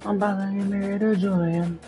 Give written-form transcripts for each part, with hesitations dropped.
I'm about to get married to Julian.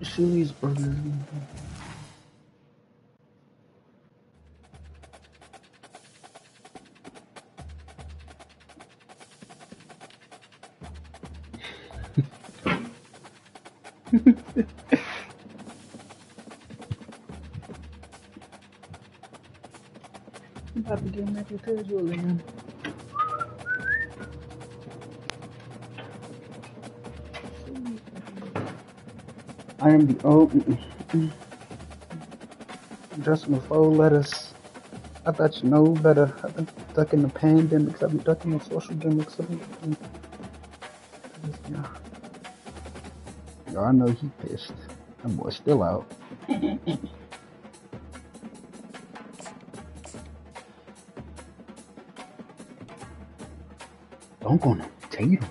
Chili's burgers. I'm about to get married to Julian. I am the old dressing with faux lettuce. I thought you know better. I've been stuck in the pandemics. I've been stuck in the social gimmicks. Yeah. Yo, I know he pissed. That boy's still out. Dunk on him, Tatum.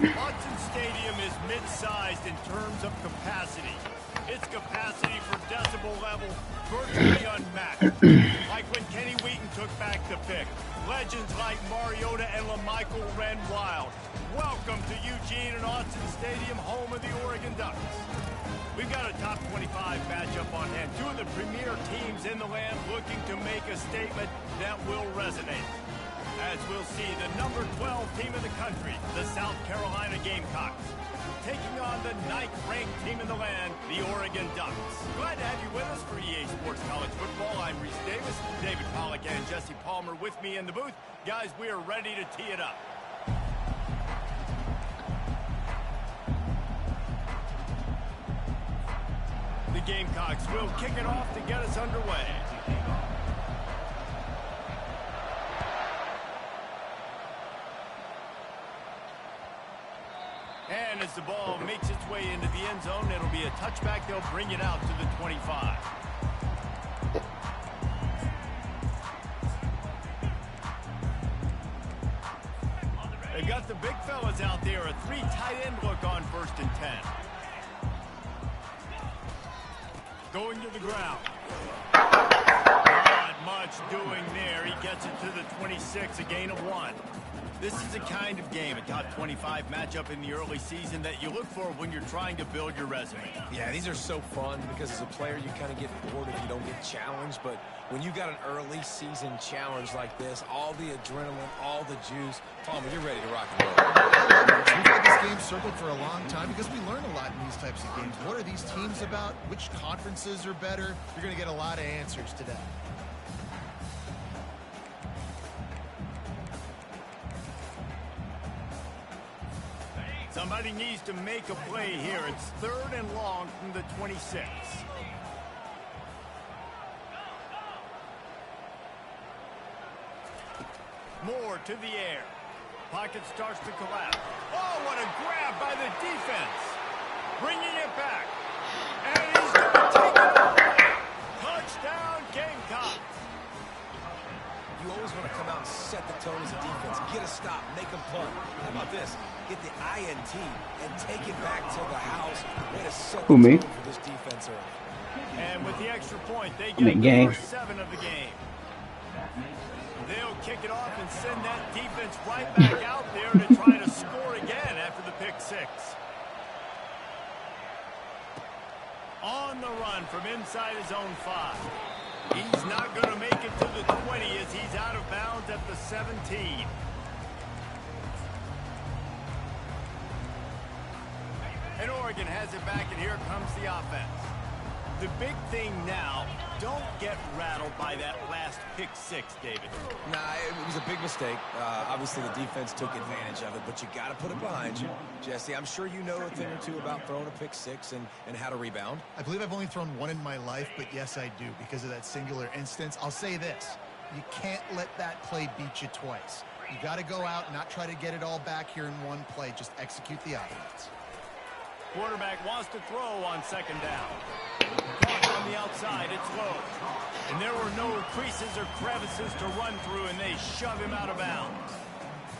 Autzen Stadium is mid-sized in terms of capacity. Its capacity for decibel level virtually unmatched. Like when Kenny Wheaton took back the pick. Legends like Mariota and LaMichael ran wild. Welcome to Eugene and Autzen Stadium, home of the Oregon Ducks. We've got a top 25 matchup on hand. Two of the premier teams in the land looking to make a statement that will resonate. As we'll see, the number 12 team in the country, the South Carolina Gamecocks, taking on the 9th-ranked team in the land, the Oregon Ducks. Glad to have you with us for EA Sports College Football. I'm Reese Davis, David Pollack and Jesse Palmer with me in the booth. Guys, we are ready to tee it up. The Gamecocks will kick it off to get us underway. And as the ball makes its way into the end zone, it'll be a touchback. They'll bring it out to the 25. They got the big fellas out there. A 3 tight end look on 1st and 10. Going to the ground. Not much doing there. He gets it to the 26, a gain of 1. This is the kind of game, a top 25 matchup in the early season that you look for when you're trying to build your resume. Yeah, these are so fun because as a player, you kind of get bored if you don't get challenged. But when you got an early season challenge like this, all the adrenaline, all the juice, Palmer, you're ready to rock and roll. We've had this game circled for a long time because we learn a lot in these types of games. What are these teams about? Which conferences are better? You're going to get a lot of answers today. Somebody needs to make a play here. It's 3rd and long from the 26. Moore to the air. Pocket starts to collapse. Oh, what a grab by the defense. Bringing it back. And he's going to take it off. Touchdown, Gamecocks. You always want to come out and set the tone as a defense. Get a stop, make a punt. How about this? Get the INT and take it back to the house. Way to set Who, the me? tone for this defense early. And with the extra point, they I'm get in the game. first 7 of the game. They'll kick it off and send that defense right back out there to try to score again after the pick 6. On the run from inside his own 5. He's not going to make it to the 20 as he's out of bounds at the 17. And Oregon has it back, and here comes the offense. The big thing now, don't get rattled by that last pick 6, David. Nah, it was a big mistake. Obviously, the defense took advantage of it, but you got to put it behind you. Jesse, I'm sure you know a thing or two about throwing a pick 6 and how to rebound. I believe I've only thrown one in my life, but yes, I do because of that singular instance. I'll say this. You can't let that play beat you twice. You got to go out and not try to get it all back here in one play. Just execute the offense. Quarterback wants to throw on second down. Caught on the outside, it's low. And there were no creases or crevices to run through, and they shove him out of bounds.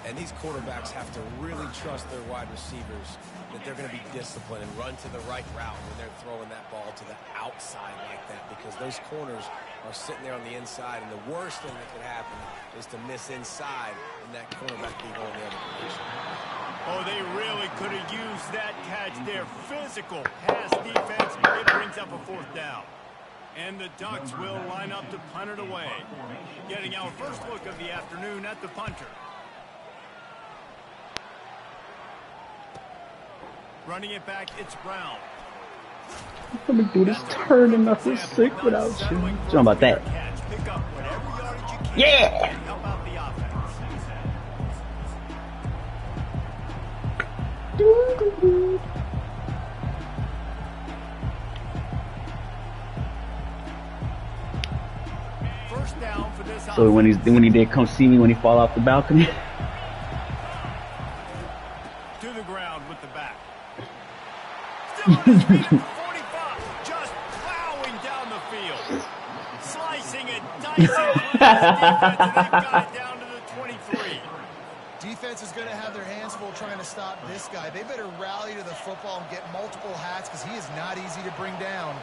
And these quarterbacks have to really trust their wide receivers that they're going to be disciplined and run to the right route when they're throwing that ball to the outside like that, because those corners are sitting there on the inside, and the worst thing that could happen is to miss inside and that cornerback be going the other direction. Oh, they really could have used that catch there. Physical pass defense. It brings up a 4th down. And the Ducks will line up to punt it away. Getting our first look of the afternoon at the punter. Running it back, it's Brown. Let me do this turning up this sick without you. Something about that. Pick up whatever yardage you can. Yeah! Help out the offense. First down for this So when he did come see me when he fall off the balcony. To the ground with the back. Still on his feet at the 45. Just plowing down the field. Slicing and dicing through this defense, and they've got it down to the 23. Defense is going to have their hands full trying to stop this guy. They better rally to the football and get multiple hats because he is not easy to bring down.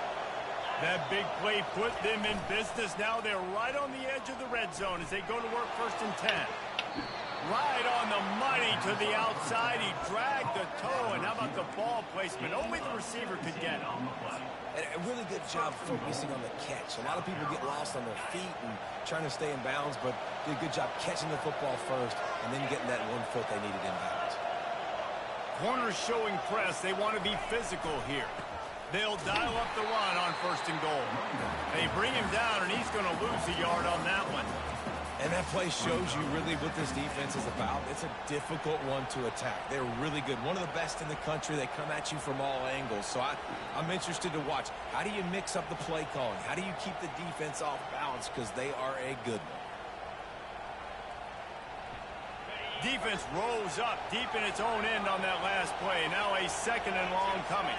That big play put them in business. Now they're right on the edge of the red zone as they go to work 1st and 10. Right on the money to the outside. He dragged the toe, and how about the ball placement? Only the receiver could get him. And a really good job focusing on the catch. A lot of people get lost on their feet and trying to stay in bounds, but did a good job catching the football first and then getting that 1 foot they needed in bounds. Corners showing press. They want to be physical here. They'll dial up the run on 1st and goal. They bring him down, and he's going to lose a yard on that one. And that play shows you really what this defense is about. It's a difficult one to attack. They're really good. One of the best in the country. They come at you from all angles. So I'm interested to watch. How do you mix up the play calling? How do you keep the defense off balance? Because they are a good one. Defense rolls up deep in its own end on that last play. Now a 2nd and long coming.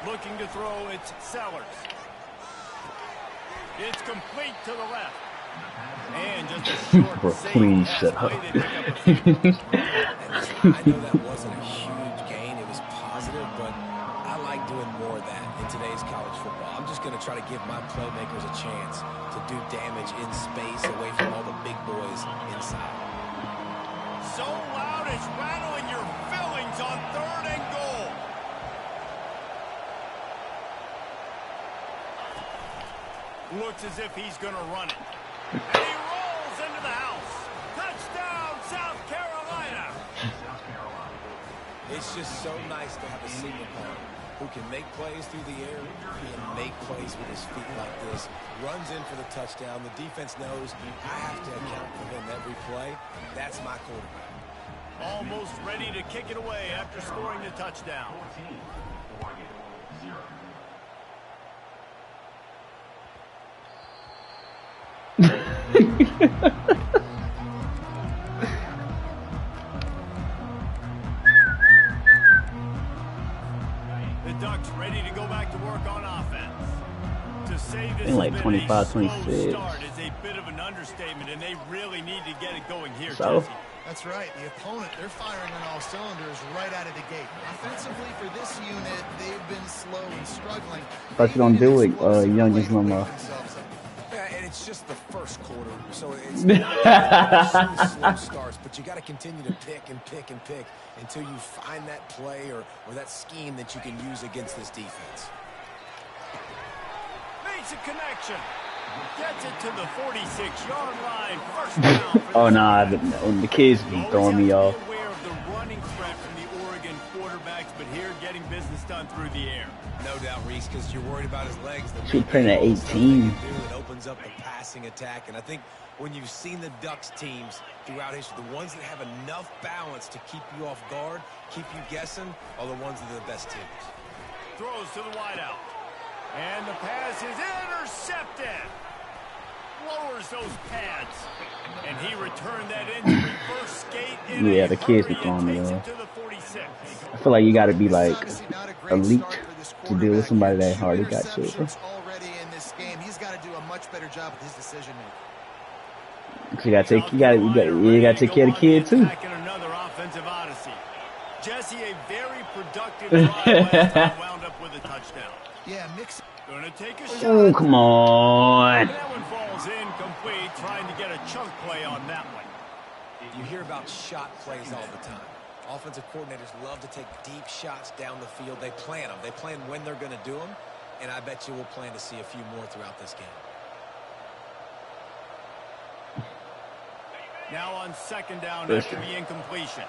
Looking to throw, it's Sellers. It's complete to the left. And just a short Please shut up. I know that wasn't a huge gain. It was positive, but I like doing more of that in today's college football. I'm just going to try to give my playmakers a chance to do damage in space away from all the big boys inside. So loud it's rattling your fillings on 3rd and goal. Looks as if he's going to run it. And he rolls into the house. Touchdown, South Carolina. It's just so nice to have a senior player who can make plays through the air, who can make plays with his feet like this, runs in for the touchdown. The defense knows I have to account for him every play. That's my quarterback. Almost ready to kick it away after scoring the touchdown. The Ducks ready to go back to work on offense. To say this In like has been 25, a slow 26. start is a bit of an understatement, and they really need to get it going here, So? Jesse. That's right. The opponent, they're firing on all cylinders right out of the gate. Offensively, for this unit, they've been slow and struggling. But you don't do it, youngest no more. Yeah, and it's just the first quarter, so it's not slow starts, but you got to continue to pick and pick and pick until you find that play or that scheme that you can use against this defense. Makes a connection. Gets it to the 46-yard line. First down. Oh nah, the kids be throwing me off. Aware of the running threat from the Oregon quarterbacks, but here getting business done through the air. No doubt, Reese, because you're worried about his legs. She's playing at 18. It opens up the passing attack, and I think when you've seen the Ducks teams throughout history, the ones that have enough balance to keep you off guard, keep you guessing, are the ones that are the best teams. Throws to the wideout. And the pass is intercepted. Lowers those pads. And he returned that into reverse skate in yeah, the kids be throwing me off. I feel like you got to be like elite to deal with somebody that hardly got children. Already in this game, he's got to do a much better job with his decision making. You got to take care of the kid too. Another offensive odyssey. Jesse, a very productive drive last time, wound up with a touchdown. Yeah, mix. Gonna take a shot. Oh, come on. That one falls incomplete, trying to get a chunk play on that one. You hear about shot plays all the time. Offensive coordinators love to take deep shots down the field. They plan them. They plan when they're going to do them, and I bet you we'll plan to see a few more throughout this game. Now on second down after the incompletion.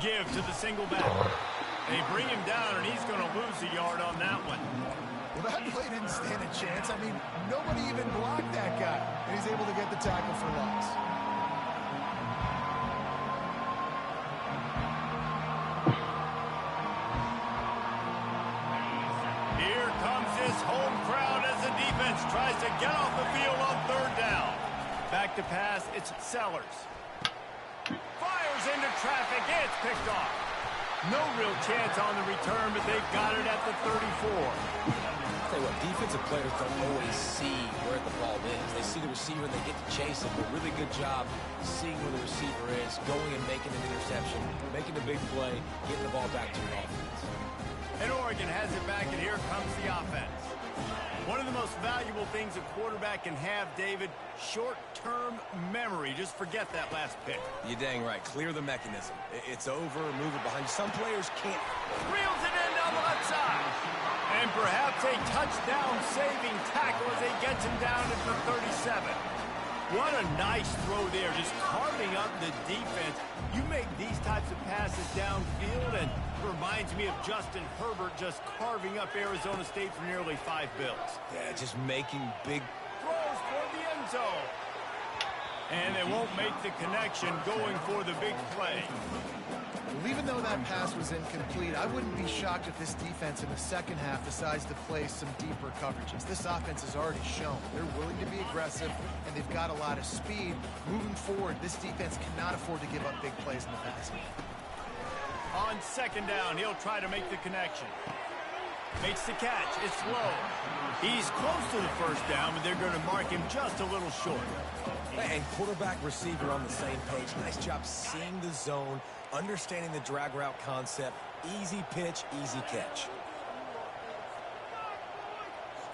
Give to the single back. They bring him down, and he's going to lose a yard on that one. Well, that play didn't stand a chance. I mean, nobody even blocked that guy, and he's able to get the tackle for loss. Here comes this home crowd as the defense tries to get off the field on third down. Back to pass, it's Sellers. Fires into traffic, it's picked off. No real chance on the return, but they've got it at the 34. I'll tell you what, defensive players don't always see where the ball is. They see the receiver and they get to chase him. But really good job seeing where the receiver is, going and making an interception, making a big play, getting the ball back to your offense. And Oregon has it back, and here comes the offense. One of the most valuable things a quarterback can have, David, short-term memory. Just forget that last pick. You're dang right. Clear the mechanism. It's over, move it behind. Some players can't. Reels it in down the left side. And perhaps a touchdown-saving tackle as they gets him down at the 37. What a nice throw there, just carving up the defense. You make these types of passes downfield, and it reminds me of Justin Herbert just carving up Arizona State for nearly 5 bills. Yeah, just making big throws for the end zone. And they won't make the connection going for the big play. Well, even though that pass was incomplete, I wouldn't be shocked if this defense in the second half decides to play some deeper coverages. This offense has already shown they're willing to be aggressive, and they've got a lot of speed. Moving forward, this defense cannot afford to give up big plays in the passing. On second down, he'll try to make the connection. Makes the catch. It's low. He's close to the first down, but they're going to mark him just a little short. And quarterback receiver on the same page. Nice job seeing the zone, understanding the drag route concept. Easy pitch, easy catch.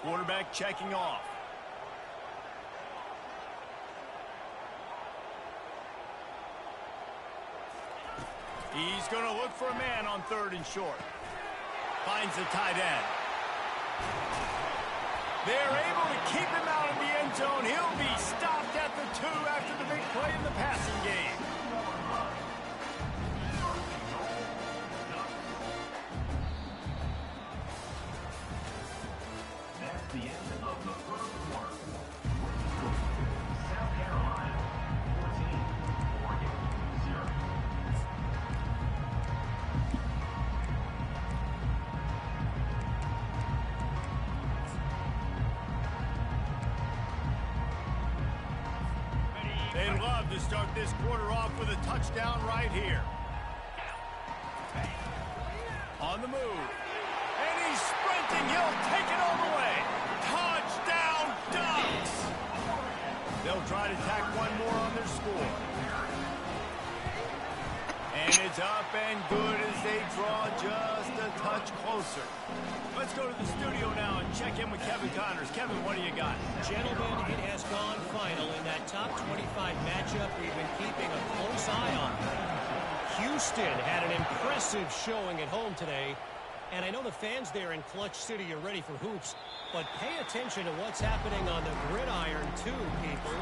Quarterback checking off. He's going to look for a man on third and short. Finds the tight end. They're able to keep him out of the end zone. He'll be stopped at the 2 after the big play in the passing game. That's the end of the first quarter. South Carolina 14, Oregon 0. They'd love to start this quarter off with a touchdown right here. On the move. And he's sprinting. He'll take it all the way. Touchdown, Ducks! They'll try to tack one more on their score. And it's up and good as they draw just a touch closer. Let's go to the studio now and check in with Kevin Connors. Kevin, what do you got? Gentlemen, it has gone final in that top 25 matchup we've been keeping a close eye on. Houston had an impressive showing at home today. And I know the fans there in Clutch City are ready for hoops, but pay attention to what's happening on the gridiron too, people.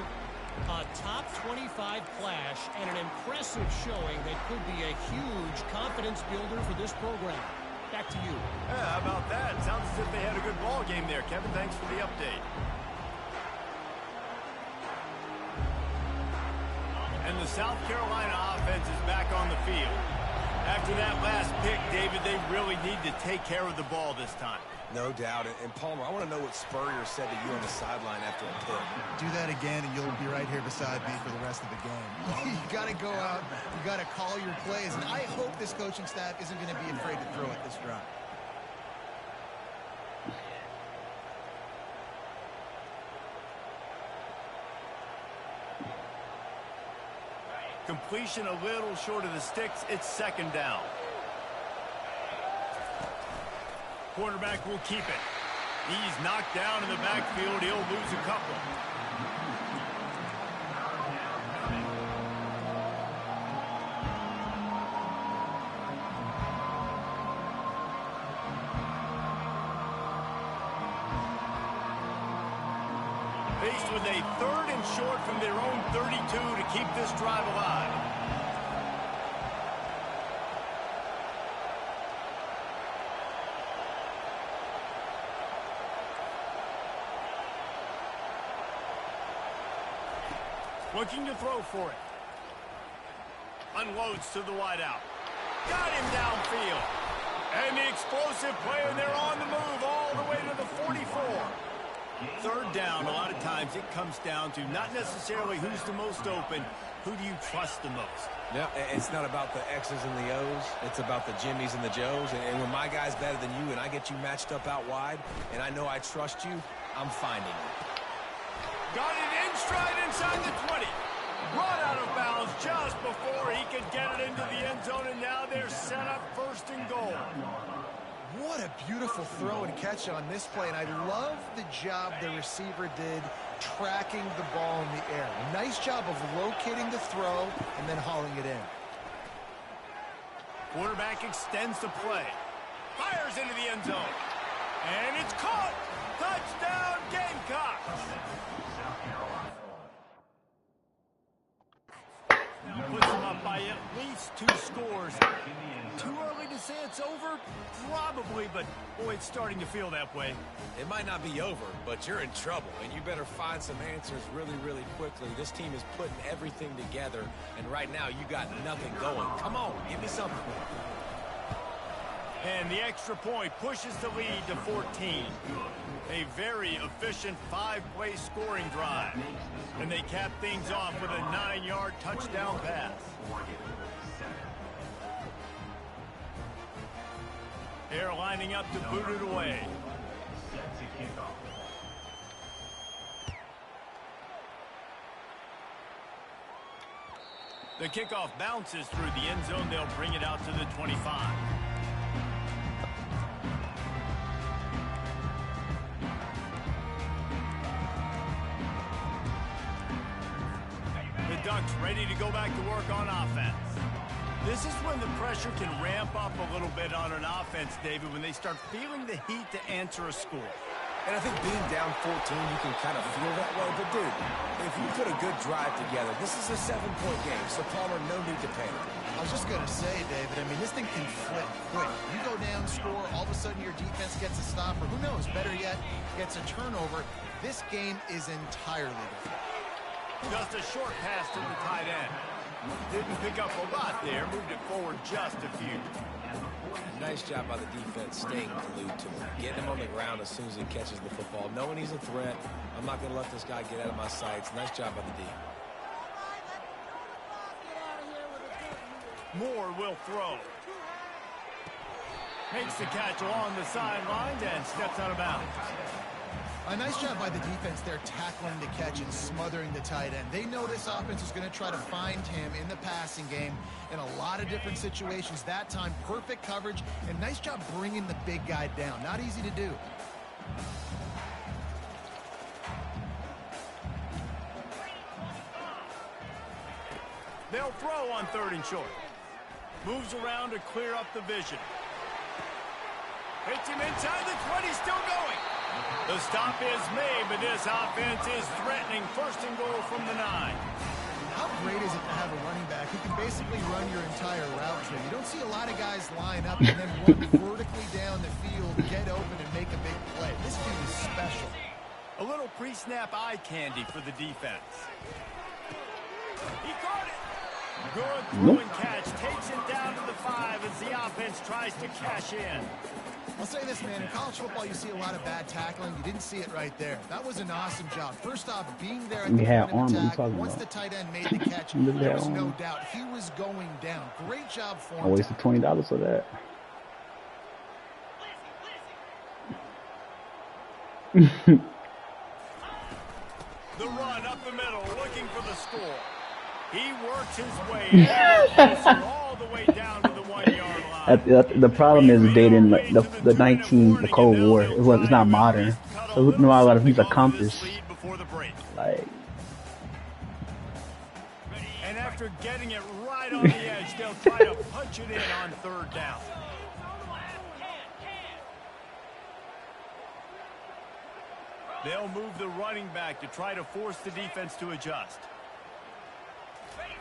A top 25 clash and an impressive showing that could be a huge confidence builder for this program. Back to you. Yeah, how about that? Sounds as if they had a good ball game there. Kevin, thanks for the update. And the South Carolina offense is back on the field. After that last pick, David, they really need to take care of the ball this time. No doubt. And Palmer, I want to know what Spurrier said to you on the sideline after a pick. Do that again, and you'll be right here beside me for the rest of the game. You got to go out. You got to call your plays. And I hope this coaching staff isn't going to be afraid to throw it this drive. Completion a little short of the sticks. It's second down. Quarterback will keep it. He's knocked down in the backfield. He'll lose a couple. Faced with a 3rd and short from their own 32 to keep this drive alive. Looking to throw for it. Unloads to the wideout. Got him downfield. And the explosive play, and they're on the move all the way to the 44. 3rd down, a lot of times it comes down to not necessarily who's the most open, who do you trust the most? Yeah, it's not about the X's and the O's. It's about the Jimmys and the Joes. And when my guy's better than you and I get you matched up out wide, and I know I trust you, I'm finding you. Got it in stride inside the 20. Run out of bounds just before he could get it into the end zone, and now they're set up 1st and goal. What a beautiful throw and catch on this play, and I love the job the receiver did tracking the ball in the air. Nice job of locating the throw and then hauling it in. Quarterback extends the play. Fires into the end zone. And it's caught. Touchdown, Gamecocks. Puts them up by at least 2 scores. Too early to say it's over? Probably, but boy, it's starting to feel that way. It might not be over, but you're in trouble, and you better find some answers really, really quickly. This team is putting everything together, and right now you got nothing going. Come on, give me something. And the extra point pushes the lead to 14. A very efficient 5-play scoring drive. And they cap things off with a 9-yard touchdown pass. They're lining up to boot it away. The kickoff bounces through the end zone. They'll bring it out to the 25. The Ducks ready to go back to work on offense. This is when the pressure can ramp up a little bit on an offense, David, when they start feeling the heat to answer a score. And I think being down 14, you can kind of feel that way. But, dude, if you put a good drive together, this is a 7-point game. So, Palmer, no need to panic. I was just going to say, David, I mean, this thing can flip quick. You go down, score, all of a sudden your defense gets a stop, or who knows, better yet, gets a turnover. This game is entirely different. Just a short pass to the tight end. Didn't pick up a lot there, moved it forward just a few. Nice job by the defense staying glued to him. Getting him on the ground as soon as he catches the football. Knowing he's a threat, I'm not going to let this guy get out of my sights. Nice job by the D. Moore will throw. Makes the catch along the sidelines and steps out of bounds. A nice job by the defense there, tackling the catch and smothering the tight end. They know this offense is going to try to find him in the passing game in a lot of different situations. That time, perfect coverage, and nice job bringing the big guy down. Not easy to do. They'll throw on 3rd and short. Moves around to clear up the vision. Hits him inside the 20, still going. The stop is made, but this offense is threatening 1st and goal from the 9. How great is it to have a running back who can basically run your entire route tree? You don't see a lot of guys line up and then run vertically down the field, get open, and make a big play. This dude is special. A little pre-snap eye candy for the defense. He caught it. Good throwing catch. Takes it down to the 5 as the offense tries to cash in. I'll say this, man. In college football, you see a lot of bad tackling. You didn't see it right there. That was an awesome job. First off, being there at the point of attack. Once the tight end made the catch, there was no doubt he was going down. Great job for him. I wasted $20 for that. The run up the middle, looking for the score. He works his way all the way down to the 1-yard line. The problem is dating the Cold War. It's not modern. So no matter what, use a compass. Like. And after getting it right on the edge, they'll try to punch it in on 3rd down. They'll move the running back to try to force the defense to adjust.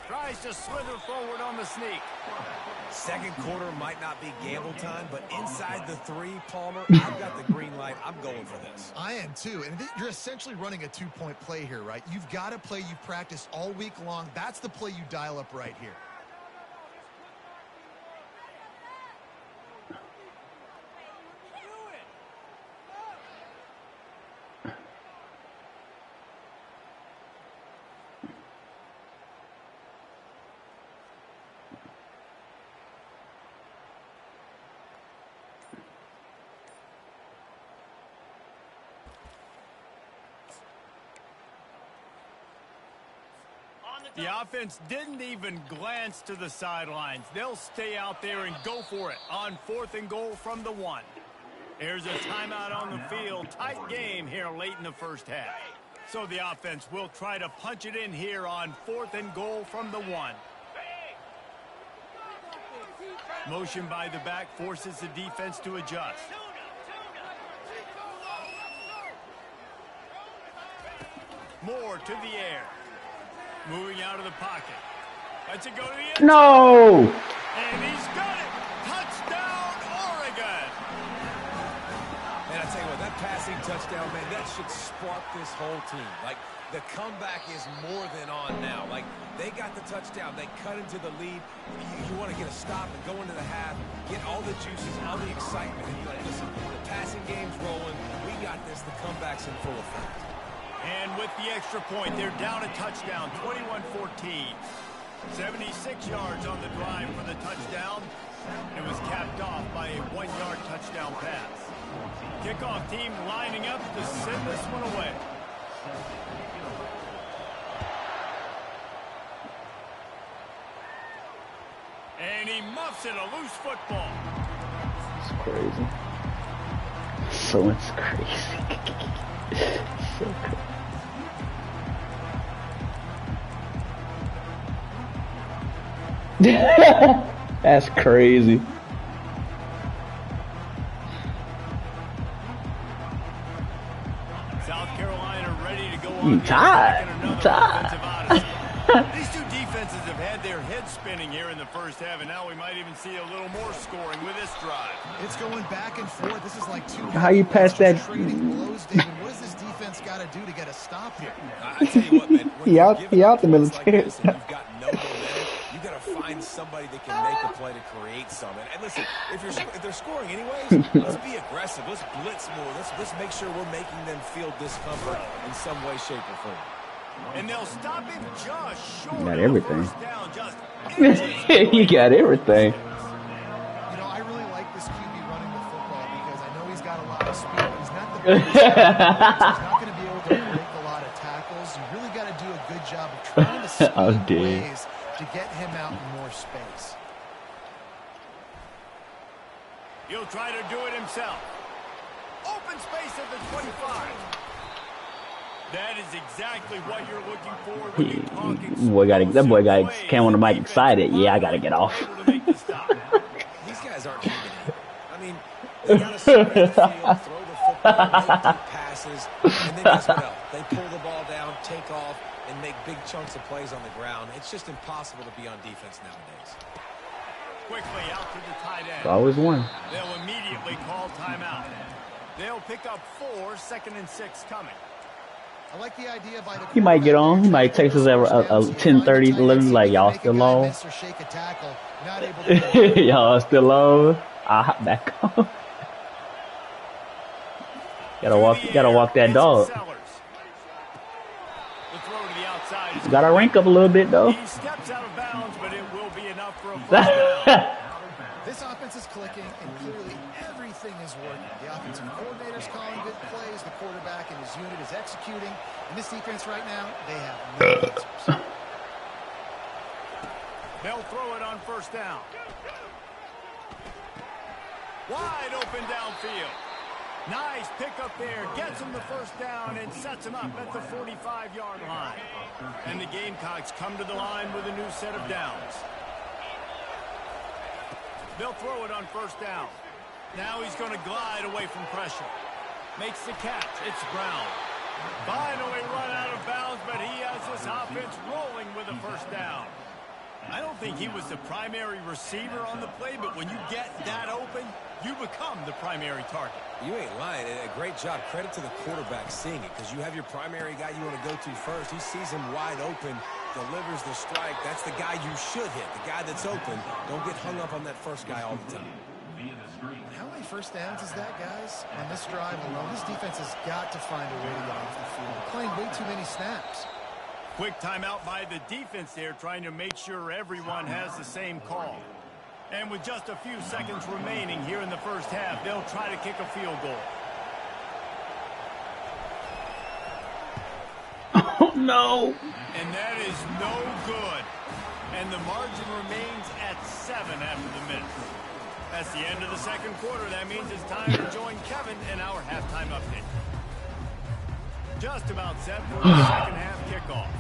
Tries to slither forward on the sneak. Second quarter might not be gamble time, but inside the 3, Palmer, I've got the green light. I'm going for this. I am too. And you're essentially running a 2-point play here, right? You've got a play you've practiced all week long. That's the play you dial up right here. The offense didn't even glance to the sidelines. They'll stay out there and go for it on 4th and goal from the 1. There's a timeout on the field. Tight game here late in the first half. So the offense will try to punch it in here on 4th and goal from the 1. Motion by the back forces the defense to adjust. Moore to the air. Moving out of the pocket. Lets it go to the end. No! And he's got it. Touchdown, Oregon. And I tell you what, that passing touchdown, man, that should spark this whole team. Like, the comeback is more than on now. Like, they got the touchdown. They cut into the lead. You want to get a stop and go into the half, get all the juices, all the excitement, and be like, listen, the passing game's rolling. We got this. The comeback's in full effect. And with the extra point, they're down a touchdown, 21-14. 76 yards on the drive for the touchdown. It was capped off by a 1-yard touchdown pass. Kickoff team lining up to send this one away. And he muffs it, a loose football. It's crazy. So much crazy. So crazy. That's crazy. South Carolina ready to go on. You tied. These two defenses have had their heads spinning here in the first half, and now we might even see a little more scoring with this drive. It's going back and forth. This is like 2. How you pass that? Trading blows, David. What does this defense got to do to get a stop here? I tell you what, man. He out the military. Like this, and you've got no momentum. You got to find somebody that can make a play to create something. And listen, if they're scoring anyways, let's be aggressive. Let's blitz more. Let's make sure we're making them feel discomfort in some way, shape, or form. And they'll stop him just short. You got everything. First down, just inches. You got everything. You know, I really like this QB running the football because I know he's got got a lot of speed, but he's not the biggest guy. He's not going to be able to break a lot of tackles. You really got to do a good job of trying to speed ways to get him out in more space. He'll try to do it himself. Open space at the 25. That is exactly what you're looking for when you talk that boy came on the mic excited. Yeah, I gotta get off. These guys aren't human. I mean, they gotta spread the field, throw the football, make deep passes, and then guess what else? They pull the ball down, take off, and make big chunks of plays on the ground. It's just impossible to be on defense nowadays. Quickly out to the tight end. Always one. They'll immediately call timeout. They'll pick up 4, 2nd and 6 coming. I like the idea by the he might get on. He might text us at 10:30, 11, like, y'all still low. Y'all still low. I'll hop back on. Gotta walk that dog. Gotta rank up a little bit, though. He steps out of bounds, but it will be enough for a first down. This offense is clicking, and clearly everything is working. The offensive coordinator's calling good plays. The quarterback and his unit is executing. And this defense right now, they have no answers. They'll throw it on first down. Wide open downfield. Nice pickup there. Gets him the first down and sets him up at the 45-yard line. And the Gamecocks come to the line with a new set of downs. They'll throw it on first down. Now he's going to glide away from pressure. Makes the catch. It's Brown. Finally run out of bounds, but he has this offense rolling with a first down. I don't think he was the primary receiver on the play, but when you get that open, you become the primary target. You ain't lying. A great job. Credit to the quarterback seeing it, because you have your primary guy you want to go to first. He sees him wide open, delivers the strike. That's the guy you should hit, the guy that's open. Don't get hung up on that first guy all the time. How many first downs is that, guys? On this drive alone, this defense has got to find a way to get off the field. They're playing way too many snaps. Quick timeout by the defense there, trying to make sure everyone has the same call. And with just a few seconds remaining here in the first half, they'll try to kick a field goal. Oh, no. And that is no good. And the margin remains at 7 after the minute. That's the end of the second quarter. That means it's time to join Kevin in our halftime update. Just about set for the second half kickoff.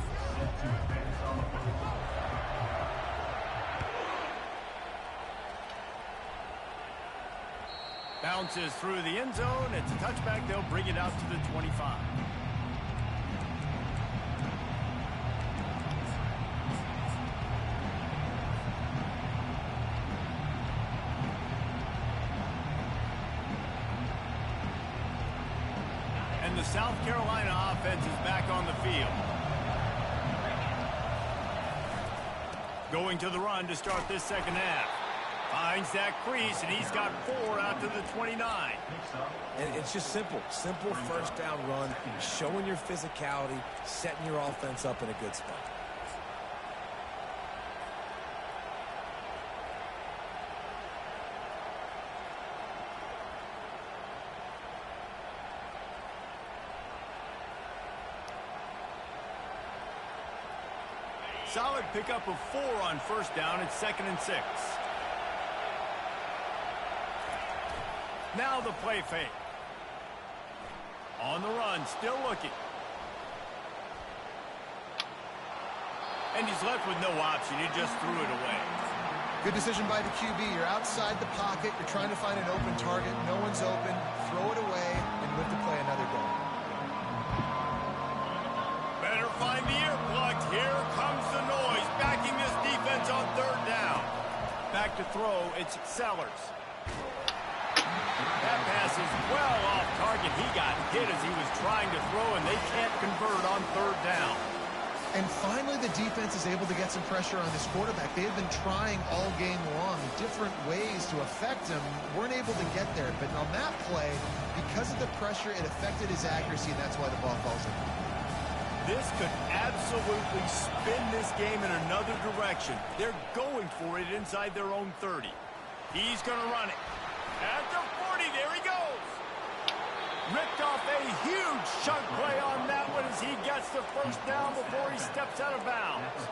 Bounces through the end zone. It's a touchback. They'll bring it out to the 25. And the South Carolina offense is back on the field. Going to the run to start this second half. Finds that crease, and he's got 4 out to the 29. And it's just simple. Simple first down run, showing your physicality, setting your offense up in a good spot. Solid pickup of 4 on first down. It's 2nd and 6. Now the play fake. On the run, still looking. And he's left with no option. He just threw it away. Good decision by the QB. You're outside the pocket. You're trying to find an open target. No one's open. Throw it away and live to play another day. Better find the earplugs. Here comes the noise. Backing this defense on third down. Back to throw. It's Sellers. That pass is well off target. He got hit as he was trying to throw, and they can't convert on third down. And finally, the defense is able to get some pressure on this quarterback. They have been trying all game long different ways to affect him. Weren't able to get there. But on that play, because of the pressure, it affected his accuracy, and that's why the ball falls in. This could absolutely spin this game in another direction. They're going for it inside their own 30. He's going to run it. At the 40, there he goes. Ripped off a huge chunk play on that one as he gets the first down before he steps out of bounds.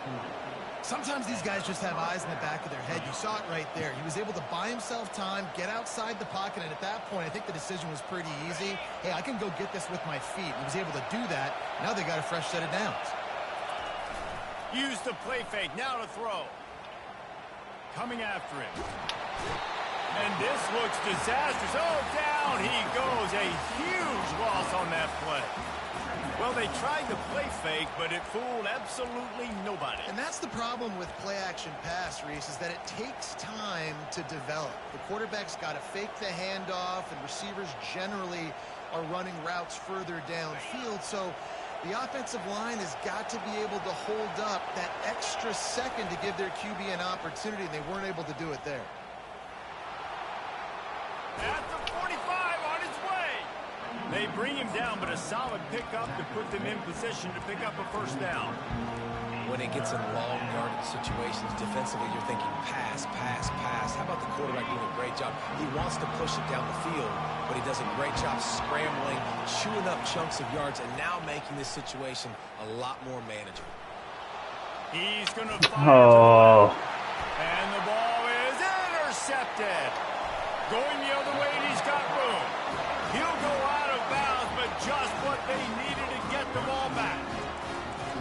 Sometimes these guys just have eyes in the back of their head. You saw it right there. He was able to buy himself time, get outside the pocket, and at that point, I think the decision was pretty easy. Hey, I can go get this with my feet. He was able to do that. Now they got a fresh set of downs. Use the play fake. Now to throw. Coming after him. And this looks disastrous. Oh, down he goes. A huge loss on that play. Well, they tried the play fake, but it fooled absolutely nobody. And that's the problem with play-action pass, Reese, is that it takes time to develop. The quarterback's got to fake the handoff, and receivers generally are running routes further downfield. So the offensive line has got to be able to hold up that extra second to give their QB an opportunity, and they weren't able to do it there. At the 45, on his way. They bring him down, but a solid pickup to put them in position to pick up a first down. When it gets in long yardage situations, defensively, you're thinking pass, pass, pass. How about the quarterback doing a great job? He wants to push it down the field, but he does a great job scrambling, chewing up chunks of yards, and now making this situation a lot more manageable. He's going to fire. And the ball is intercepted. Going the other way, and he's got room. He'll go out of bounds, but just what they needed to get the ball back.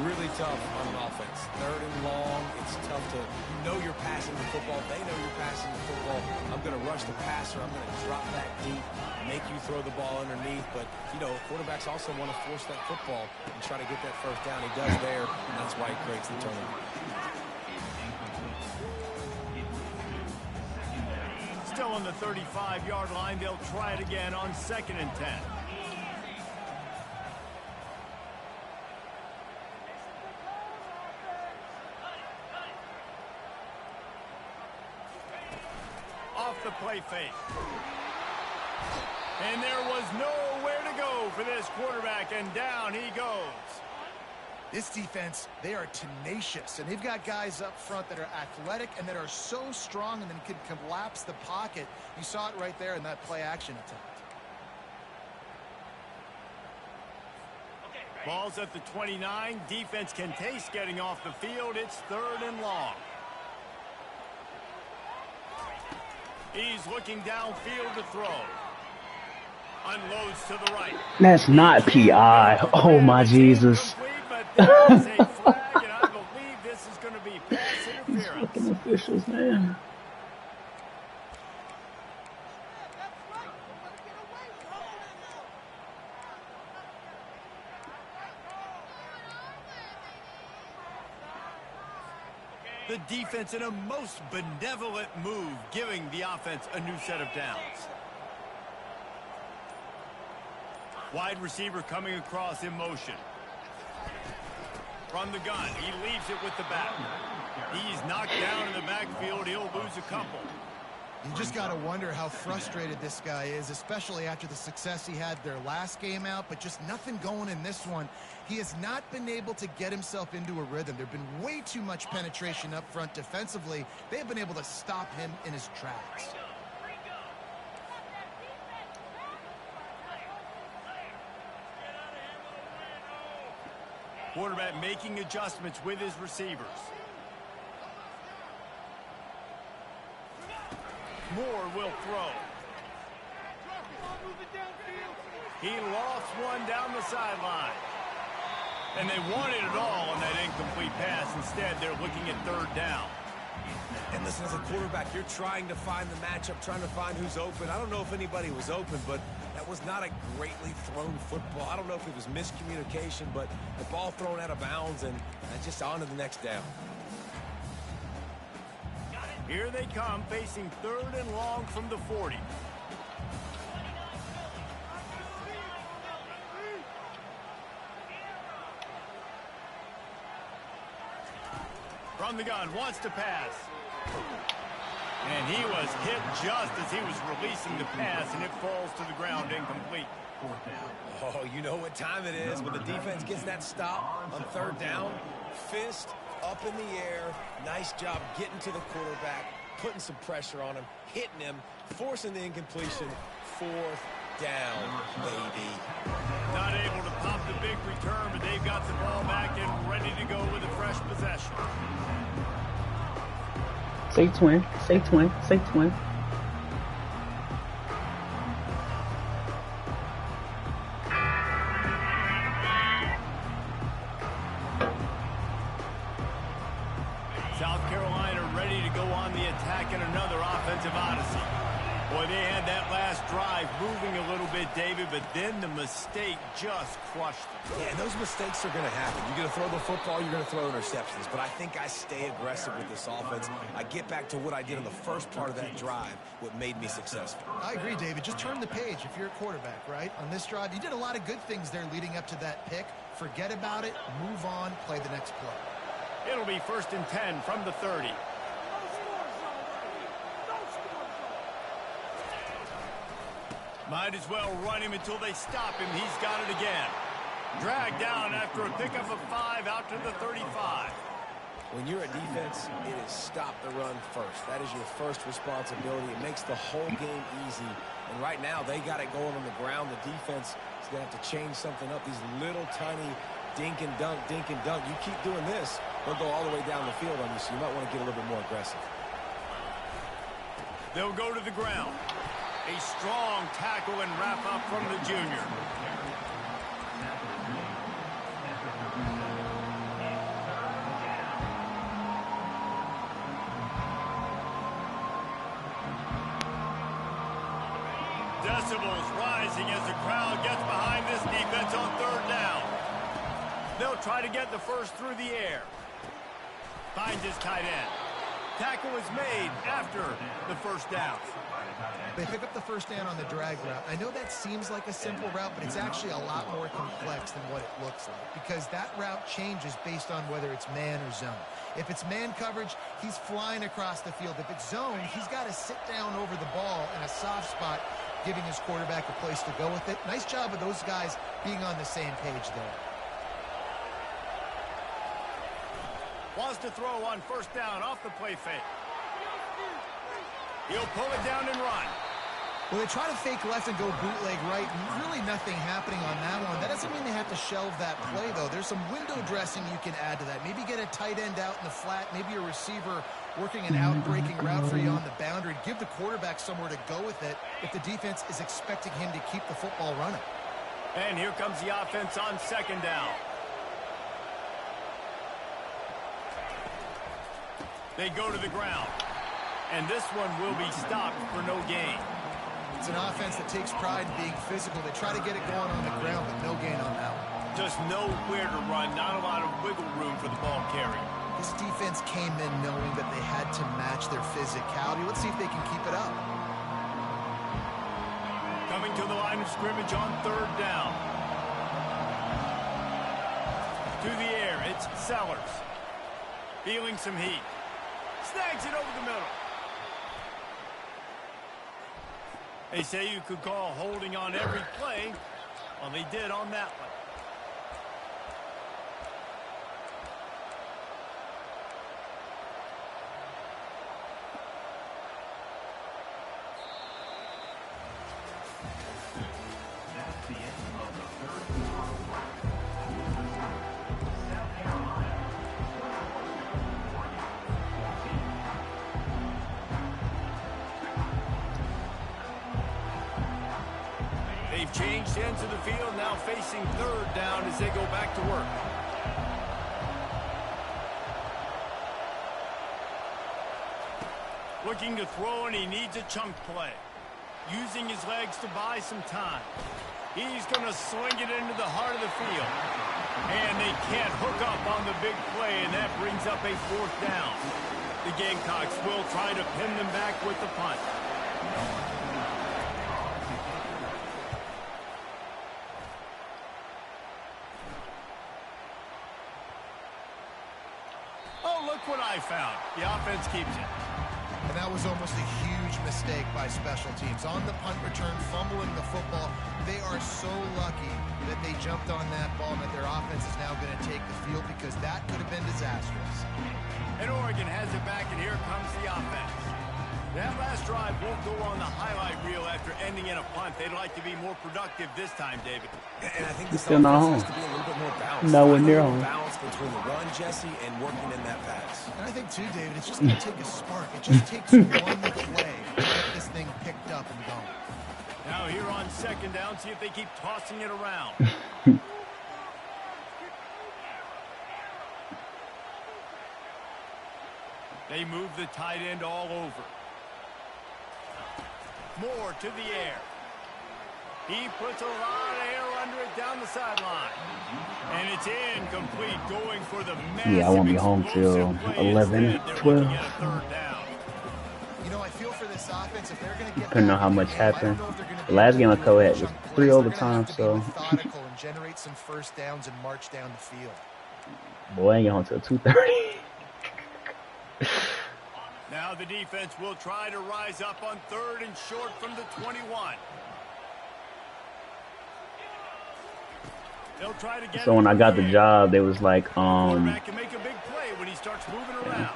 Really tough on an offense. Third and long, it's tough to, you know you're passing the football. They know you're passing the football. I'm going to rush the passer. I'm going to drop back deep, make you throw the ball underneath. But, you know, quarterbacks also want to force that football and try to get that first down. He does there, and that's why he creates the turnover. Still on the 35-yard line. They'll try it again on 2nd and 10. Off the play fake. And there was nowhere to go for this quarterback, and down he goes. This defense, they are tenacious, and they've got guys up front that are athletic and that are so strong and then can collapse the pocket. You saw it right there in that play-action attempt. Ball's at the 29. Defense can taste getting off the field. It's 3rd and long. He's looking downfield to throw. Unloads to the right. That's not PI. Oh, my Jesus. But there is a flag, and I believe this is going to be pass interference. Fucking officials, man. The defense in a most benevolent move, giving the offense a new set of downs. Wide receiver coming across in motion. From the gun, he leaves it with the back. He's knocked down in the backfield. He'll lose a couple. You just got to wonder how frustrated this guy is, especially after the success he had their last game out, but just nothing going in this one. He has not been able to get himself into a rhythm. There have been way too much penetration up front defensively. They have been able to stop him in his tracks. Quarterback making adjustments with his receivers. Moore will throw. He lost one down the sideline. And they wanted it all on that incomplete pass. Instead, they're looking at 3rd down. And listen, as a quarterback, you're trying to find the matchup, trying to find who's open. I don't know if anybody was open, but that was not a greatly thrown football. I don't know if it was miscommunication, but the ball thrown out of bounds and just on to the next down. Here they come, facing 3rd and long from the 40. From the gun, wants to pass. And he was hit just as he was releasing the pass, and it falls to the ground incomplete. Oh, you know what time it is when the defense gets that stop on 3rd down. Fist up in the air. Nice job getting to the quarterback, putting some pressure on him, hitting him, forcing the incompletion. 4th down, baby. Not able to pop the big return, but they've got the ball back and ready to go with a fresh possession. Say twin. Say twin. Say twin. South Carolina ready to go on the attack in another offensive odyssey. Boy, they had that last drive moving a little bit, David, but then the mistake just crushed them. Yeah, and those mistakes are going to happen. You're going to throw the football, you're going to throw interceptions. But I think I stay aggressive with this offense. I get back to what I did in the first part of that drive, what made me successful. I agree, David. Just turn the page if you're a quarterback, right? On this drive, you did a lot of good things there leading up to that pick. Forget about it, move on, play the next play. It'll be 1st and 10 from the 30. Might as well run him until they stop him. He's got it again. Dragged down after a pickup of 5 out to the 35. When you're a defense, it is stop the run first. That is your first responsibility. It makes the whole game easy. And right now, they got it going on the ground. The defense is going to have to change something up. These little tiny dink and dunk, dink and dunk. You keep doing this, they'll go all the way down the field on you, so you might want to get a little bit more aggressive. They'll go to the ground. A strong tackle and wrap up from the junior. Decibels rising as the crowd gets behind this defense on 3rd down. They'll try to get the first through the air. Finds his tight end. Tackle is made after the first down. They pick up the first down on the drag route. I know that seems like a simple route, but it's actually a lot more complex than what it looks like because that route changes based on whether it's man or zone. If it's man coverage, he's flying across the field. If it's zone, he's got to sit down over the ball in a soft spot, giving his quarterback a place to go with it. Nice job of those guys being on the same page there. Wants to throw on 1st down off the play fake. He'll pull it down and run. Well, they try to fake left and go bootleg right, and really nothing happening on that one. That doesn't mean they have to shelve that play, though. There's some window dressing you can add to that. Maybe get a tight end out in the flat, maybe a receiver working an out-breaking route for you on the boundary. Give the quarterback somewhere to go with it if the defense is expecting him to keep the football running. And here comes the offense on 2nd down. They go to the ground. And this one will be stopped for no gain. It's an offense that takes pride in being physical. They try to get it going on the ground, but no gain on that one. Just nowhere to run. Not a lot of wiggle room for the ball carrier. This defense came in knowing that they had to match their physicality. Let's see if they can keep it up. Coming to the line of scrimmage on 3rd down. To the air, it's Sellers. Feeling some heat. Snags it over the middle. They say you could call holding on every play. Well, they did on that one. That's the end of the 3rd quarter. South Carolina, 14. They've changed ends of the field, now facing 3rd down as they go back to work. Looking to throw, and he needs a chunk play. Using his legs to buy some time. He's going to swing it into the heart of the field. And they can't hook up on the big play, and that brings up a 4th down. The Gamecocks will try to pin them back with the punt. Oh, look what I found. The offense keeps it. And that was almost a huge mistake by special teams. On the punt return, fumbling the football. They are so lucky that they jumped on that ball and that their offense is now going to take the field because that could have been disastrous. And Oregon has it back, and here comes the offense. That last drive won't go on the highlight reel after any sending in a punt. They'd like to be more productive this time, David. And I think He's this still not offense has home. to be a little bit more balanced. Nowhere Find a near little home. balance between the run, Jesse, and working in that pass. And I think, too, David, it's just going to take a spark. It just takes one play to get this thing picked up and going. Now here on second down, see if they keep tossing it around. They move the tight end all over. Moore to the air. He puts a lot of air under it down the sideline. And it's incomplete, going for the massive Yeah, I won't be home till 11, 12. You know, I feel for this offense, if they're going to get Depending on how much happened. The last game I co-ed was 3 overtime, so. Methodical and generate some first downs and march down the field. Boy, I ain't home till 2:30. Now the defense will try to rise up on 3rd and short from the 21. They'll try to get So when I got the job, they was like, quarterback can make a big play when he starts moving around.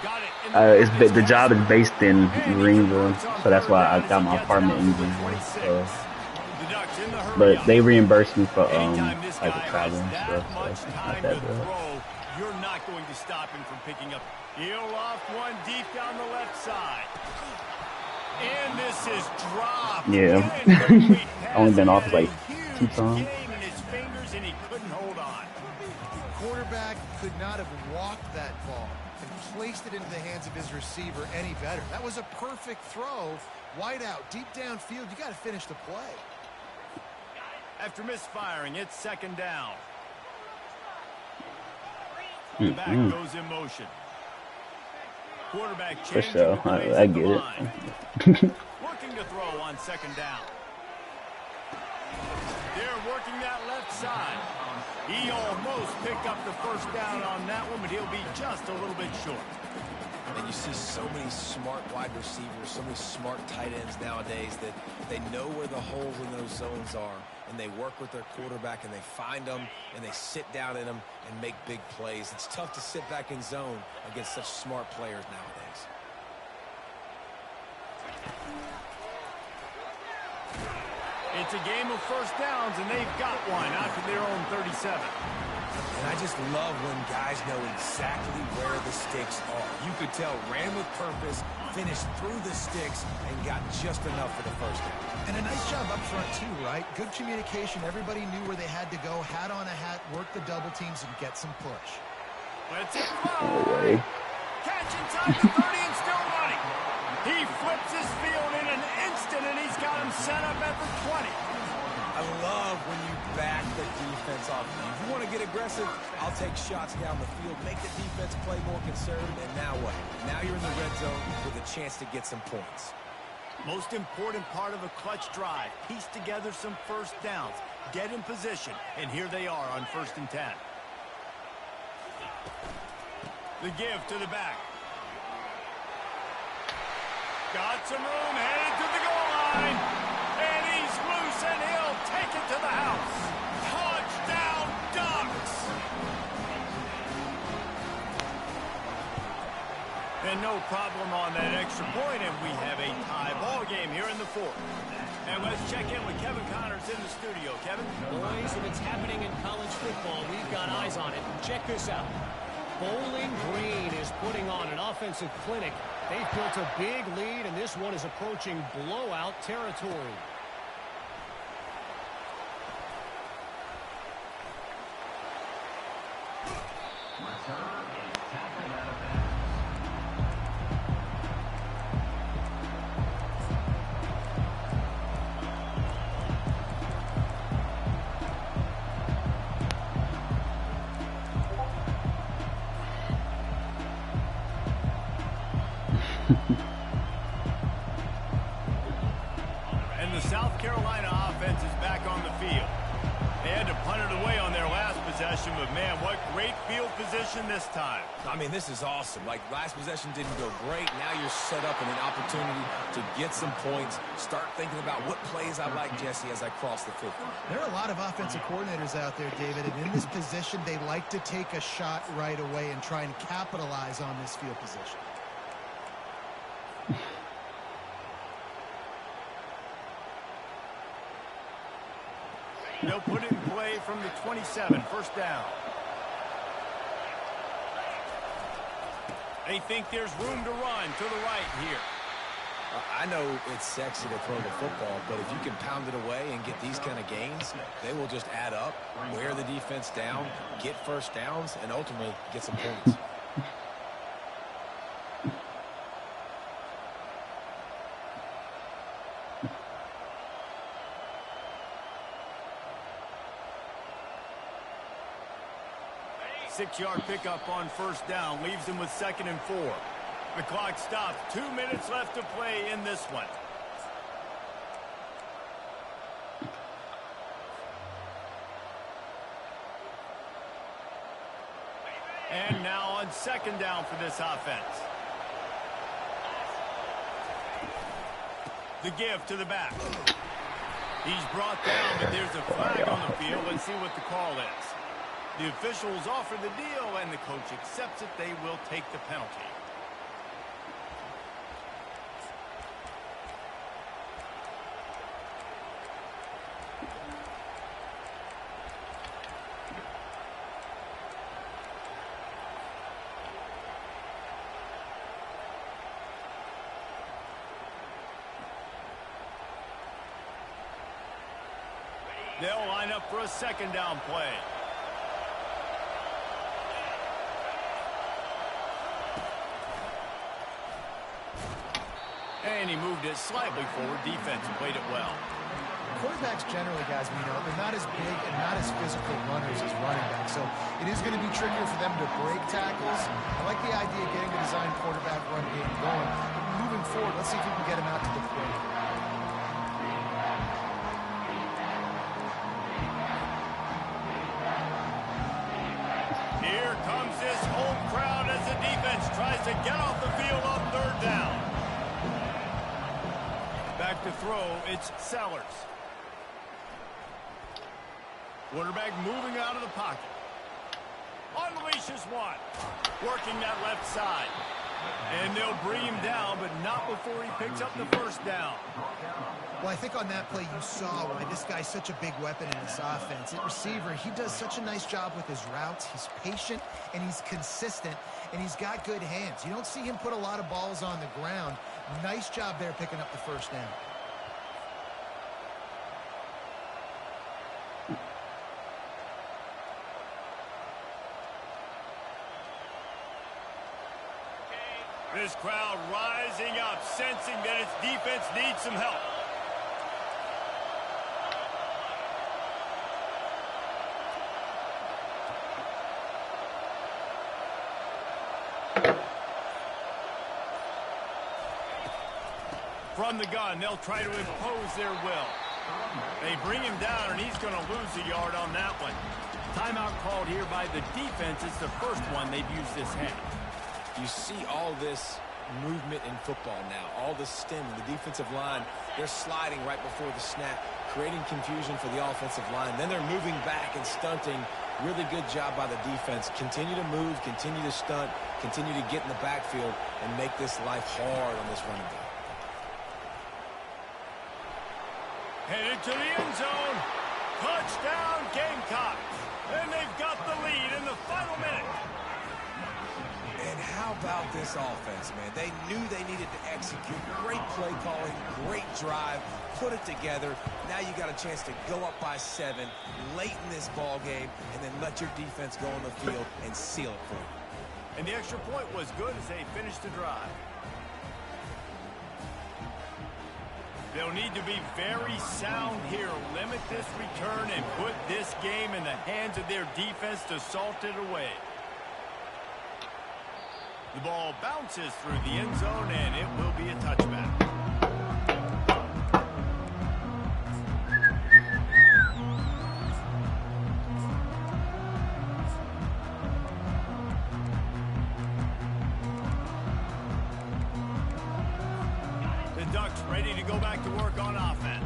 Got it. the job is based in Greenville, so that's why I got my apartment in Greenville. So. But they reimbursed me for like the travel and stuff, so it's not that bad. You're not going to stop him from picking up. He'll loft one deep down the left side. And this is dropped. Yeah. Only been off like 2 times. And he couldn't hold on. Quarterback could not have walked that ball and placed it into the hands of his receiver any better. That was a perfect throw. Wide out, deep downfield. You got to finish the play. After misfiring, it's second down. The back goes in motion. Quarterback For changing sure, the plays I at the get line. it. Working to throw on second down. They're working that left side. He almost picked up the first down on that one, but he'll be just a little bit short. And you see so many smart wide receivers, so many smart tight ends nowadays that they know where the holes in those zones are, and they work with their quarterback, and they find them, and they sit down in them and make big plays. It's tough to sit back in zone against such smart players nowadays. It's a game of first downs, and they've got one out to their own 37. And I just love when guys know exactly where the sticks are. You could tell, ran with purpose, finished through the sticks, and got just enough for the first down. And a nice job up front, too, right? Good communication. Everybody knew where they had to go. Hat on a hat, work the double teams, and get some push. Let's it fly. Catch inside the 30 and still running. He flips his field in an instant, and he's got him set up at the 20. I love when you back the defense off. If you want to get aggressive, I'll take shots down the field, make the defense play more conservative, and now what? Now you're in the red zone with a chance to get some points. Most important part of a clutch drive, piece together some first downs, get in position, and here they are on 1st and 10. The give to the back. Got some room, headed to the goal line. And he's loose, and he'll take it to the house. Touchdown, Ducks! And no problem on that extra point, and we have a tie ball game here in the 4th. And let's check in with Kevin Connors in the studio. Kevin? Boys, if it's happening in college football, we've got eyes on it. Check this out. Bowling Green is putting on an offensive clinic. They've built a big lead, and this one is approaching blowout territory. And the South Carolina offense is back on the field. They had to punt it away on their last possession, but man, what great field position this time. I mean, this is awesome. Like, last possession didn't go great. Now you're set up in an opportunity to get some points. Start thinking about what plays I like, Jesse, as I cross the 50. There are a lot of offensive coordinators out there, David, and in this position, they like to take a shot right away and try and capitalize on this field position. They'll put it in play from the 27, first down. They think there's room to run to the right here. I know it's sexy to throw the football, but if you can pound it away and get these kind of gains, they will just add up, wear the defense down, get first downs, and ultimately get some points. Six-yard pickup on first down leaves them with 2nd and 4. The clock stops. 2 minutes left to play in this one. And now on 2nd down for this offense. The give to the back. He's brought down, but there's a flag on the field. Let's see what the call is. The officials offer the deal, and the coach accepts it. They will take the penalty. They'll line up for a 2nd down play. And he moved it slightly forward. Defense played it well. Quarterbacks generally, guys, we know, they're not as big and not as physical runners as running backs. So it is going to be trickier for them to break tackles. I like the idea of getting the design quarterback run game going. But moving forward, let's see if we can get him out to the plate. Here comes this home crowd as the defense tries to get off the field on 3rd down. Back to throw, it's Sellers. Quarterback moving out of the pocket. Unleashes one. Working that left side. And they'll bring him down, but not before he picks up the first down. Well, I think on that play you saw why this guy's such a big weapon in this offense. At receiver, he does such a nice job with his routes. He's patient, and he's consistent, and he's got good hands. You don't see him put a lot of balls on the ground. Nice job there picking up the first down. This crowd rising up, sensing that its defense needs some help. From the gun, they'll try to impose their will. They bring him down, and he's going to lose a yard on that one. Timeout called here by the defense. It's the first one they've used this half. You see all this movement in football now, all the stem in the defensive line. They're sliding right before the snap, creating confusion for the offensive line. Then they're moving back and stunting. Really good job by the defense. Continue to move, continue to stunt, continue to get in the backfield and make this life hard on this running back. Headed to the end zone. Touchdown, Gamecocks. And they've got the lead in the final minute. And how about this offense, man? They knew they needed to execute. Great play calling, great drive, put it together. Now you got a chance to go up by 7 late in this ball game and then let your defense go on the field and seal it for you. And the extra point was good as they finished the drive. They'll need to be very sound here, limit this return, and put this game in the hands of their defense to salt it away. The ball bounces through the end zone, and it will be a touchback. The Ducks ready to go back to work on offense.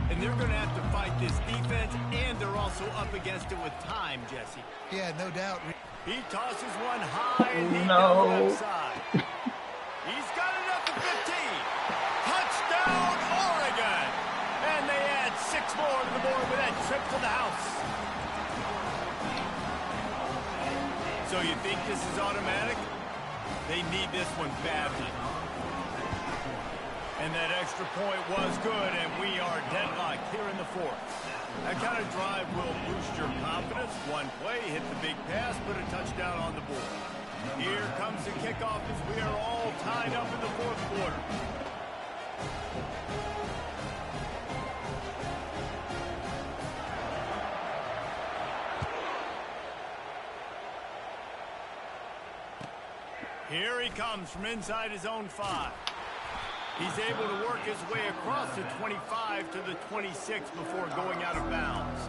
And they're going to have to fight this defense, and they're also up against it with time, Jesse. Yeah, no doubt. He tosses one high and deep No. down the left side. He's got it up to 15. Touchdown, Oregon. And they add 6 more to the board with that trip to the house. So you think this is automatic? They need this one badly. And that extra point was good, and we are deadlocked here in the fourth. That kind of drive will boost your confidence. One play, hit the big pass, put a touchdown on the board. Here comes the kickoff as we are all tied up in the fourth quarter. Here he comes from inside his own 5. He's able to work his way across the 25 to the 26 before going out of bounds.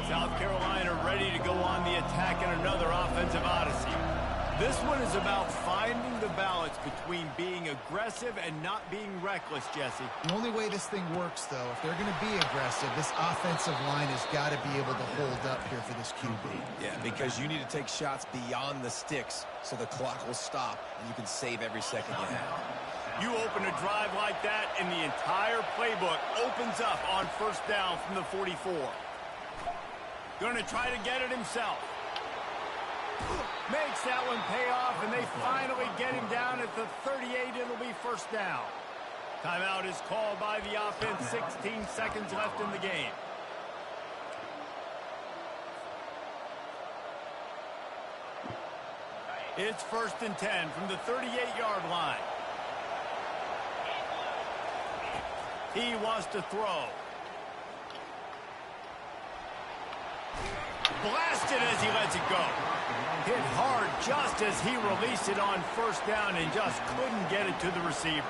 South Carolina ready to go on the attack in another offensive odyssey. This one is about finding the balance between being aggressive and not being reckless, Jesse. The only way this thing works, though, if they're going to be aggressive, this offensive line has got to be able to hold up here for this QB. Yeah, because you need to take shots beyond the sticks so the clock will stop and you can save every second you have. You open a drive like that and the entire playbook opens up on first down from the 44. Going to try to get it himself. Makes that one pay off, and they finally get him down at the 38. It'll be first down. Timeout is called by the offense. 16 seconds left in the game. It's 1st and 10 from the 38-yard line. He wants to throw. Blasted as he lets it go. Hit hard just as he released it on first down and just couldn't get it to the receiver.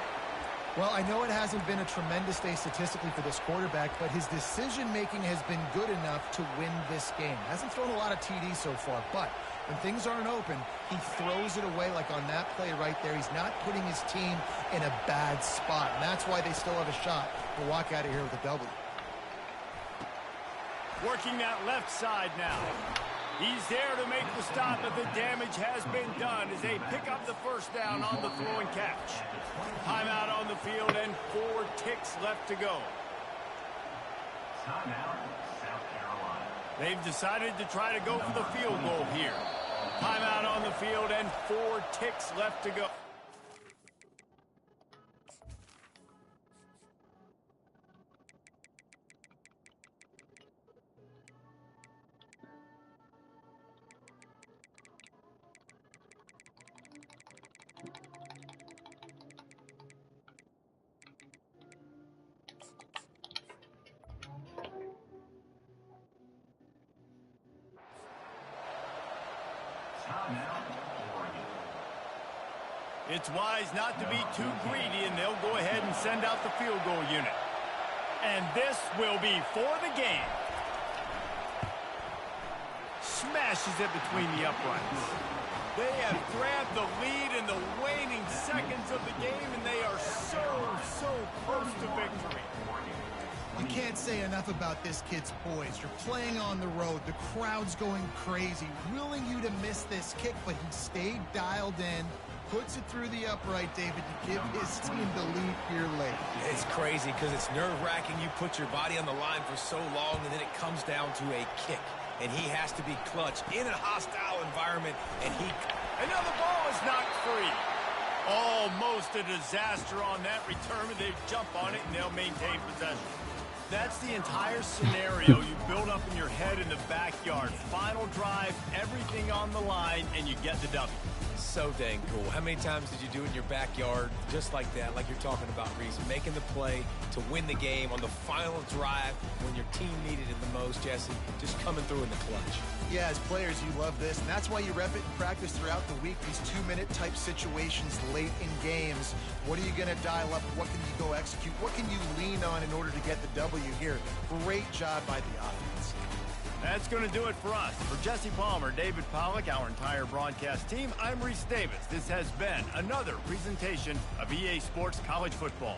Well, I know it hasn't been a tremendous day statistically for this quarterback, but his decision-making has been good enough to win this game. Hasn't thrown a lot of TDs so far, but when things aren't open, he throws it away like on that play right there. He's not putting his team in a bad spot, and that's why they still have a shot to walk out of here with a W. Working that left side now. He's there to make the stop, but the damage has been done as they pick up the first down on the throw and catch. Timeout on the field and 4 ticks left to go. Timeout, South Carolina. They've decided to try to go for the field goal here. Timeout on the field and 4 ticks left to go. It's wise not to be too greedy, and they'll go ahead and send out the field goal unit. And this will be for the game. Smashes it between the uprights. They have grabbed the lead in the waning seconds of the game, and they are so close to victory. You can't say enough about this kid's poise. You're playing on the road. The crowd's going crazy, willing you to miss this kick, but he stayed dialed in, puts it through the upright, David, to give his team the lead here late. It's crazy because it's nerve-wracking. You put your body on the line for so long, and then it comes down to a kick. And he has to be clutch in a hostile environment, and he... Another ball is knocked free. Almost a disaster on that return, and they jump on it, and they'll maintain possession. That's the entire scenario you build up in your head in the backyard. Final drive, everything on the line, and you get the W. So dang cool. How many times did you do it in your backyard just like that, like you're talking about, Reese, making the play to win the game on the final drive when your team needed it the most, Jesse, just coming through in the clutch. Yeah, as players, you love this, and that's why you rep it and practice throughout the week, these 2-minute type situations late in games. What are you going to dial up? What can you go execute? What can you lean on in order to get the W here? Great job by the offense. That's going to do it for us. For Jesse Palmer, David Pollack, our entire broadcast team, I'm Reese Davis. This has been another presentation of EA Sports College Football.